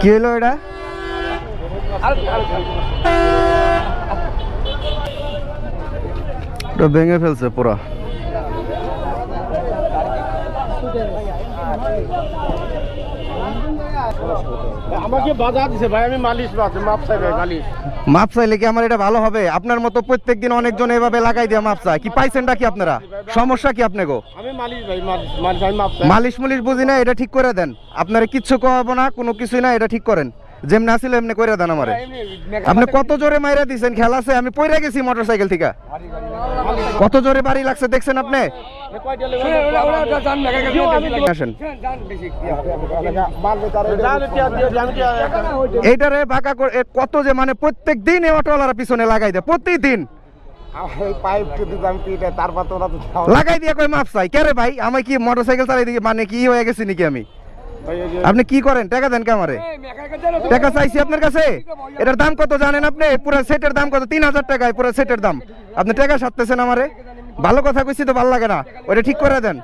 কি হলো এটা? ভেঙে ফেলছে পুরা। আমাকে বাধা দিছে ভাই, আমি মালিশ মাপ চাই ভাই, মালিশ। মাপ চাইলে কি আমার এটা ভালো হবে? আপনার মতো প্রত্যেকদিন অনেকজন এভাবে লাগাই দিয়ে মাপ চায়, কি পাইছেনটা কি আপনারা? সমস্যা কি আপনাকে? আমি মালিশ ভাই, মালিশ আমি মাপ চাই। মালিশ মুলিশ বুঝি না, এটা ঠিক করে দেন। আপনারা কিচ্ছু কওয়াবো না, কোনো কিছুই না, এটা ঠিক করেন। যেমনি আসলে এমনি করে দেন আমারে। আপনি কত জোরে মাইরা দিছেন, খেলা আছে, আমি পইরা গেছি মোটরসাইকেল থেকে। কত জোরে বাড়ি লাগছে দেখছেন আপনি? আসেন এইটারে বাঁকা করে কত যে মানে প্রত্যেক দিন এই অটোওয়ালারা পিছনে লাগাই দেয়, প্রতিদিন লাগাই দিয়ে কই মাপ চাই। কে রে ভাই, আমি কি মোটরসাইকেল চালাই দিকে মানে কি হয়ে গেছি নাকি আমি? আপনি কি করেন? টাকা দেন কে আমারে? টাকা চাইছি আপনার কাছে। এটার দাম কত জানেন আপনি? পুরো সেটের দাম কত? 3000 টাকায় পুরো সেটের দাম। আপনি টাকা সারতেছেন আমারে? ভালো কথা কইছি তো, ভালো লাগে না, ওটা ঠিক করে দেন।